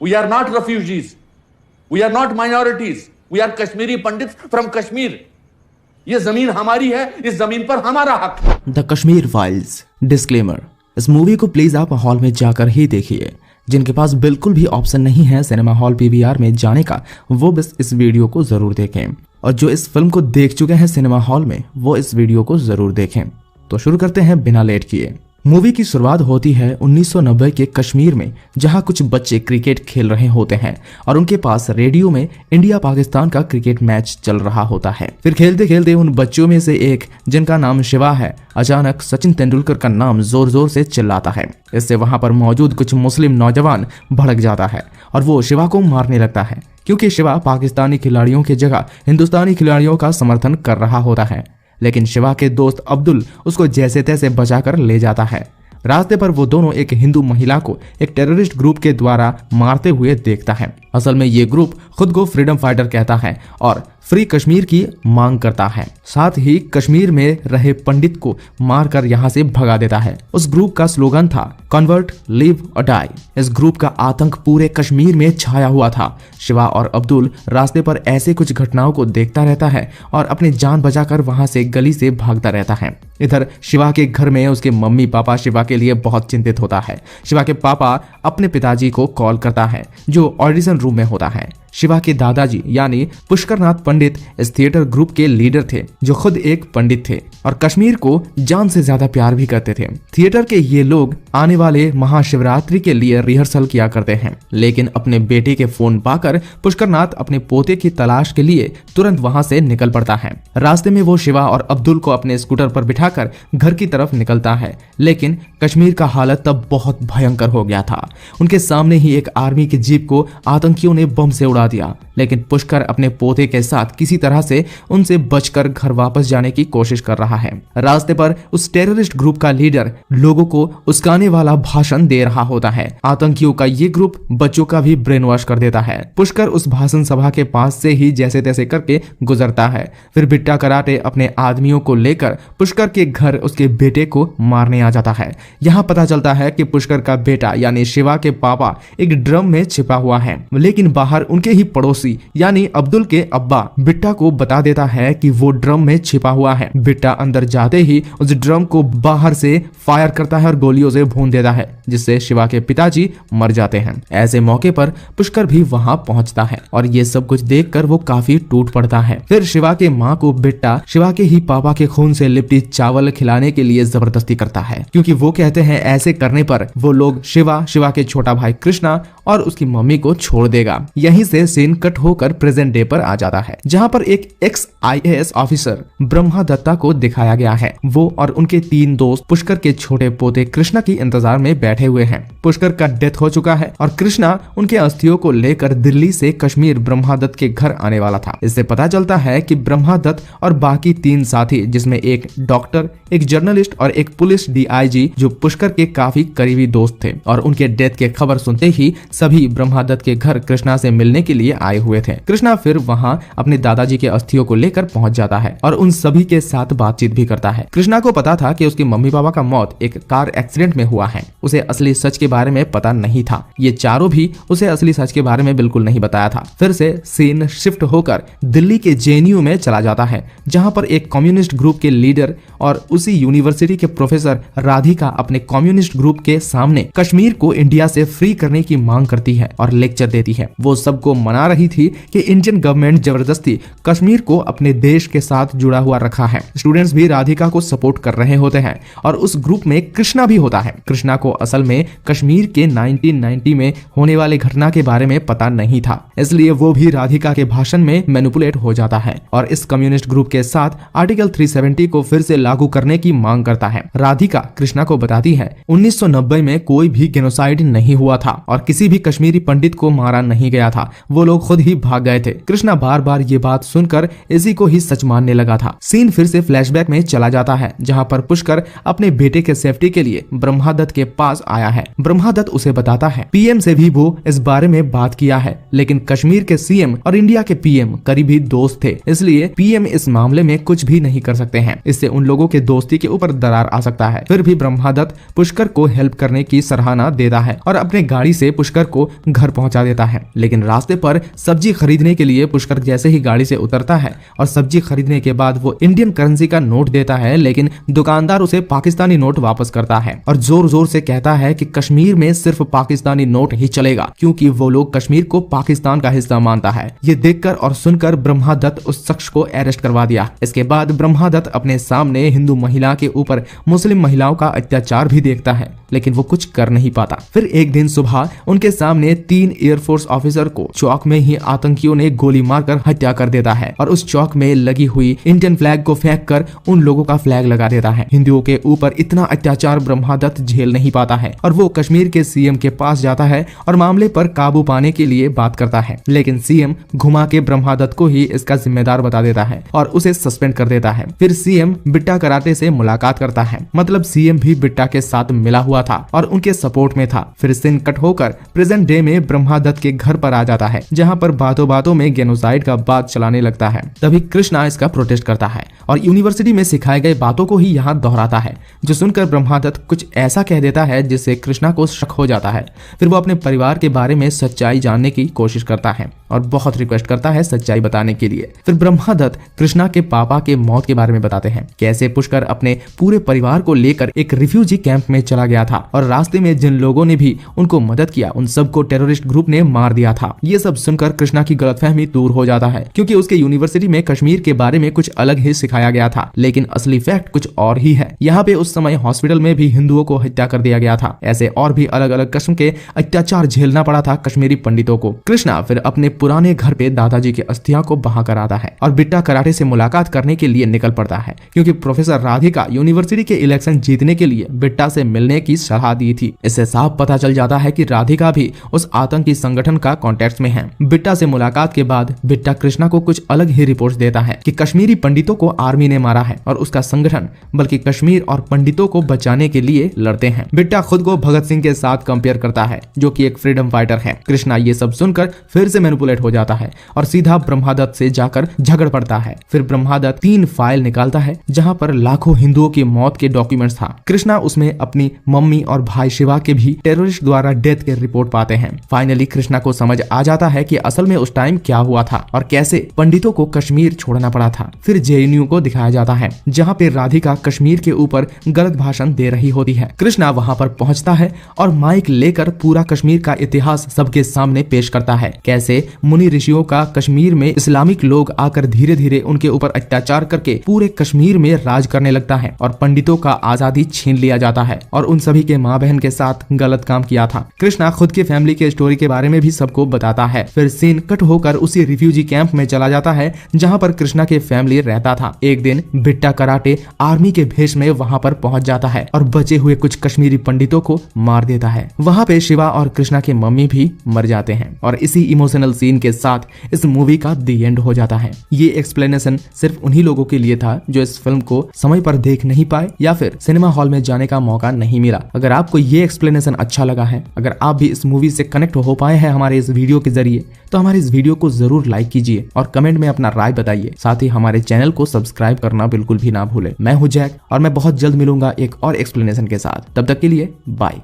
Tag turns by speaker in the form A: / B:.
A: We are not refugees. We are not minorities. We are Kashmiri Pandits from Kashmir. ये जमीन हमारी है, इस जमीन पर हमारा हक है।
B: The Kashmir files. डिस्क्लेमर, इस मूवी को प्लीज आप हॉल में जाकर ही देखिए। जिनके पास बिल्कुल भी ऑप्शन नहीं है सिनेमा हॉल पीवीआर में जाने का, वो बस इस वीडियो को जरूर देखें। और जो इस फिल्म को देख चुके हैं सिनेमा हॉल में, वो इस वीडियो को जरूर देखें। तो शुरू करते हैं बिना लेट किए। मूवी की शुरुआत होती है 1990 के कश्मीर में, जहां कुछ बच्चे क्रिकेट खेल रहे होते हैं और उनके पास रेडियो में इंडिया पाकिस्तान का क्रिकेट मैच चल रहा होता है। फिर खेलते खेलते उन बच्चों में से एक, जिनका नाम शिवा है, अचानक सचिन तेंदुलकर का नाम जोर जोर से चिल्लाता है। इससे वहां पर मौजूद कुछ मुस्लिम नौजवान भड़क जाता है और वो शिवा को मारने लगता है, क्योंकि शिवा पाकिस्तानी खिलाड़ियों की जगह हिंदुस्तानी खिलाड़ियों का समर्थन कर रहा होता है। लेकिन शिवा के दोस्त अब्दुल उसको जैसे तैसे बचाकर ले जाता है। रास्ते पर वो दोनों एक हिंदू महिला को एक टेररिस्ट ग्रुप के द्वारा मारते हुए देखता है। असल में ये ग्रुप खुद को फ्रीडम फाइटर कहता है और फ्री कश्मीर की मांग करता है। साथ ही कश्मीर में रहे पंडित को मारकर यहाँ से भगा देता है। उस ग्रुप का स्लोगन था कन्वर्ट, लिव और डाई। इस ग्रुप का आतंक पूरे कश्मीर में छाया हुआ था। शिवा और अब्दुल रास्ते पर ऐसे कुछ घटनाओं को देखता रहता है और अपनी जान बचाकर वहां से गली से भागता रहता है। इधर शिवा के घर में उसके मम्मी पापा शिवा के लिए बहुत चिंतित होता है। शिवा के पापा अपने पिताजी को कॉल करता है, जो ऑडिशन रूम में होता है। शिवा के दादाजी यानी पुष्करनाथ पंडित इस थिएटर ग्रुप के लीडर थे, जो खुद एक पंडित थे और कश्मीर को जान से ज्यादा प्यार भी करते थे। थिएटर के ये लोग आने वाले महाशिवरात्रि के लिए रिहर्सल किया करते हैं, लेकिन अपने बेटे के फोन पाकर पुष्करनाथ अपने पोते की तलाश के लिए तुरंत वहां से निकल पड़ता है। रास्ते में वो शिवा और अब्दुल को अपने स्कूटर पर बिठाकर घर की तरफ निकलता है, लेकिन कश्मीर का हालत तब बहुत भयंकर हो गया था। उनके सामने ही एक आर्मी की जीप को आतंकियों ने बम से उड़ा दिया, लेकिन पुष्कर अपने पोते के साथ किसी तरह से उनसे बचकर घर वापस जाने की कोशिश कर रहा है। रास्ते पर उस टेररिस्ट ग्रुप का लीडर लोगों को उस्काने वाला भाषण दे रहा होता है। आतंकियों का ये ग्रुप बच्चों का भी ब्रेन वॉश कर देता है। पुष्कर उस भाषण सभा के पास से ही जैसे तैसे करके गुजरता है। फिर बिट्टा कराटे अपने आदमियों को लेकर पुष्कर के घर उसके बेटे को मारने आ जाता है। यहाँ पता चलता है कि पुष्कर का बेटा यानी शिवा के पापा एक ड्रम में छिपा हुआ है, लेकिन बाहर उनके ही पड़ोसी यानी अब्दुल के अब्बा बिट्टा को बता देता है कि वो ड्रम में छिपा हुआ है। बिट्टा अंदर जाते ही उस ड्रम को बाहर से फायर करता है और गोलियों से भून देता है, जिससे शिवा के पिताजी मर जाते हैं। ऐसे मौके पर पुष्कर भी वहां पहुंचता है और ये सब कुछ देखकर वो काफी टूट पड़ता है। फिर शिवा के माँ को बिट्टा शिवा के ही पापा के खून से लिपटी चावल खिलाने के लिए जबरदस्ती करता है, क्योंकि वो कहते हैं ऐसे करने पर वो लोग शिवा के छोटा भाई कृष्णा और उसकी मम्मी को छोड़ देगा। यहीं से सीन कट होकर प्रेजेंट डे पर आ जाता है, जहां पर एक ex IAS officer Brahma Datta को दिखाया गया है। वो और उनके 3 दोस्त पुष्कर के छोटे पोते कृष्णा की इंतजार में बैठे हुए हैं। पुष्कर का डेथ हो चुका है और कृष्णा उनके अस्थियों को लेकर दिल्ली से कश्मीर ब्रह्मादत्त के घर आने वाला था। इससे पता चलता है कि ब्रह्मादत्त और बाकी 3 साथी, जिसमें एक डॉक्टर, एक जर्नलिस्ट और एक पुलिस DIG, जो पुष्कर के काफी करीबी दोस्त थे, और उनके डेथ के खबर सुनते ही सभी ब्रह्मादत्त के घर कृष्णा से मिलने के लिए आए हुए थे। कृष्णा फिर वहां अपने दादाजी के अस्थियों को लेकर पहुंच जाता है और उन सभी के साथ बातचीत भी करता है। कृष्णा को पता था कि उसके मम्मी पापा का मौत एक कार एक्सीडेंट में हुआ है। उसे असली सच के बारे में पता नहीं था। ये चारों भी उसे असली सच के बारे में बिल्कुल नहीं बताया था। फिर से सीन शिफ्ट होकर दिल्ली के JNU में चला जाता है, जहां पर एक कम्युनिस्ट ग्रुप के लीडर और उसी यूनिवर्सिटी के प्रोफेसर राधिका अपने कम्युनिस्ट ग्रुप के सामने कश्मीर को इंडिया से फ्री करने की मांग करती है और लेक्चर देती है। वो सबको मना रही थी कि इंडियन गवर्नमेंट जबरदस्ती कश्मीर को अपने देश के साथ जुड़ा हुआ रखा है। स्टूडेंट्स भी राधिका को सपोर्ट कर रहे होते हैं और उस ग्रुप में कृष्णा भी होता है। कृष्णा को असल में कश्मीर के 1990 में होने वाले घटना के बारे में पता नहीं था, इसलिए वो भी राधिका के भाषण में मैनिपुलेट हो जाता है और इस कम्युनिस्ट ग्रुप के साथ आर्टिकल 370 को फिर से लागू करने की मांग करता है। राधिका कृष्णा को बताती है 1990 में कोई भी जेनोसाइड नहीं हुआ था और किसी भी कश्मीरी पंडित को मारा नहीं गया था। वो लोग खुद ही भाग गए थे। कृष्णा बार बार ये बात सुनकर इसी को ही सच मानने लगा था। सीन फिर से फ्लैशबैक में चला जाता है, जहाँ पर पुष्कर अपने बेटे के सेफ्टी के लिए ब्रह्मादत्त के पास आया है। ब्रह्मादत्त उसे बताता है पीएम से भी वो इस बारे में बात किया है, लेकिन कश्मीर के सीएम और इंडिया के पीएम करीबी दोस्त थे, इसलिए पीएम इस मामले में कुछ भी नहीं कर सकते हैं। इससे उन लोगों के दोस्ती के ऊपर दरार आ सकता है। फिर भी ब्रह्मादत्त पुष्कर को हेल्प करने की सराहना देता है और अपने गाड़ी से पुष्कर को घर पहुंचा देता है। लेकिन रास्ते पर सब्जी खरीदने के लिए पुष्कर जैसे ही गाड़ी से उतरता है और सब्जी खरीदने के बाद वो इंडियन करेंसी का नोट देता है, लेकिन दुकानदार उसे पाकिस्तानी नोट वापस करता है और जोर जोर से कहता है कि कश्मीर में सिर्फ पाकिस्तानी नोट ही चलेगा, क्योंकि वो लोग कश्मीर को पाकिस्तान का हिस्सा मानता है। ये देखकर और सुनकर ब्रह्मादत्त उस शख्स को अरेस्ट करवा दिया। इसके बाद ब्रह्मादत्त अपने सामने हिंदू महिला के ऊपर मुस्लिम महिलाओं का अत्याचार भी देखता है, लेकिन वो कुछ कर नहीं पाता। फिर एक दिन सुबह उनके सामने 3 एयरफोर्स ऑफिसर को चौक में ही आतंकियों ने गोली मारकर हत्या कर देता है और उस चौक में लगी हुई इंडियन फ्लैग को फेंक कर उन लोगों का फ्लैग लगा देता है। हिंदुओं के ऊपर इतना अत्याचार ब्रह्मादत्त झेल नहीं पाता है और वो कश्मीर के सीएम के पास जाता है और मामले पर काबू पाने के लिए बात करता है, लेकिन सीएम घुमा के ब्रह्मादत्त को ही इसका जिम्मेदार बता देता है और उसे सस्पेंड कर देता है। फिर सीएम बिट्टा कराटे से मुलाकात करता है, मतलब सीएम भी बिट्टा के साथ मिला हुआ था और उनके सपोर्ट में था। फिर सीन कट होकर प्रेजेंट डे में ब्रह्मादत्त के घर पर आ जाता है, जहां पर बातों बातों में गेनोसाइड का बात चलाने लगता है। तभी कृष्णा इसका प्रोटेस्ट करता है और यूनिवर्सिटी में सिखाए गए बातों को ही यहाँ दोहराता है, जो सुनकर ब्रह्मादत्त कुछ ऐसा कह देता है जिससे कृष्णा को शक हो जाता है। फिर वो अपने परिवार के बारे में सच्चाई जानने की कोशिश करता है और बहुत रिक्वेस्ट करता है सच्चाई बताने के लिए। फिर ब्रह्मादत्त कृष्णा के पापा के मौत के बारे में बताते हैं, कैसे पुष्कर अपने पूरे परिवार को लेकर एक रिफ्यूजी कैंप में चला गया था और रास्ते में जिन लोगों ने भी उनको मदद किया उन सबको टेररिस्ट ग्रुप ने मार दिया था। ये सब सुनकर कृष्णा की गलतफहमी दूर हो जाता है, क्योंकि उसके यूनिवर्सिटी में कश्मीर के बारे में कुछ अलग ही सिखाया गया था, लेकिन असली फैक्ट कुछ और ही है। यहाँ पे उस समय हॉस्पिटल में भी हिंदुओं को हत्या कर दिया गया था। ऐसे और भी अलग अलग किस्म के अत्याचार झेलना पड़ा था कश्मीरी पंडितों को। कृष्णा फिर अपने पुराने घर पे दादाजी की अस्थियां को बहा कर आता है और बिट्टा कराटे से मुलाकात करने के लिए निकल पड़ता है, क्योंकि प्रोफेसर राधिका यूनिवर्सिटी के इलेक्शन जीतने के लिए बिट्टा से मिलने की सलाह दी थी। इससे साफ पता चल जाता है कि राधिका भी उस आतंकी संगठन का कॉन्टेक्ट में है। बिट्टा से मुलाकात के बाद बिट्टा कृष्णा को कुछ अलग ही रिपोर्ट देता है कि कश्मीरी पंडितों को आर्मी ने मारा है और उसका संगठन बल्कि कश्मीर और पंडितों को बचाने के लिए लड़ते हैं। बिट्टा खुद को भगत सिंह के साथ कंपेयर करता है, जो कि एक फ्रीडम फाइटर है। कृष्णा ये सब सुनकर फिर से मैनिपुलेट हो जाता है और सीधा ब्रह्मादत्त से जाकर झगड़ पड़ता है। फिर ब्रह्मादत्त 3 फाइल निकालता है जहां पर लाखों हिंदुओं की मौत के डॉक्यूमेंट्स था। कृष्णा उसमें अपनी मम्मी और भाई शिवा के भी टेररिस्ट द्वारा डेथ के रिपोर्ट पाते हैं। फाइनली कृष्णा को समझ आ जाता है कि असल में उस टाइम क्या हुआ था और कैसे पंडितों को कश्मीर छोड़ना पड़ा था। फिर जेएनयू को दिखाया जाता है, जहां पे राधिका कश्मीर के ऊपर गलत भाषण दे रही होती है। कृष्णा वहां पर पहुंचता है और माइक लेकर पूरा कश्मीर का इतिहास सबके सामने पेश करता है, कैसे मुनि ऋषियों का कश्मीर में इस्लामिक लोग आकर धीरे धीरे उनके ऊपर अत्याचार करके पूरे कश्मीर में राज करने लगता है और पंडितों का आजादी छीन लिया जाता है और उन सभी के माँ बहन के साथ गलत काम किया था। कृष्णा खुद के फैमिली के स्टोरी के बारे में भी सबको बताता है। फिर सीन कट होकर उसी रिफ्यूजी कैंप में चला जाता है जहां पर कृष्णा के फैमिली रहता था। एक दिन बिट्टा कराटे आर्मी के भेष में वहां पर पहुंच जाता है और बचे हुए कुछ कश्मीरी पंडितों को मार देता है। वहां पे शिवा और कृष्णा के मम्मी भी मर जाते हैं और इसी इमोशनल सीन के साथ इस मूवी का दी एंड हो जाता है। ये एक्सप्लेनेशन सिर्फ उन्हीं लोगों के लिए था जो इस फिल्म को समय पर देख नहीं पाए या फिर सिनेमा हॉल में जाने का मौका नहीं मिला। अगर आपको ये एक्सप्लेनेशन अच्छा लगा है, अगर आप भी इस मूवी से कनेक्ट हो पाए हैं हमारे इस वीडियो के जरिए, तो हमारे इस वीडियो को जरूर लाइक कीजिए और कमेंट में अपना राय बताइए। साथ ही हमारे चैनल को सब्सक्राइब करना बिल्कुल भी ना भूलें। मैं हूं जैक और मैं बहुत जल्द मिलूंगा एक और एक्सप्लेनेशन के साथ। तब तक के लिए बाय।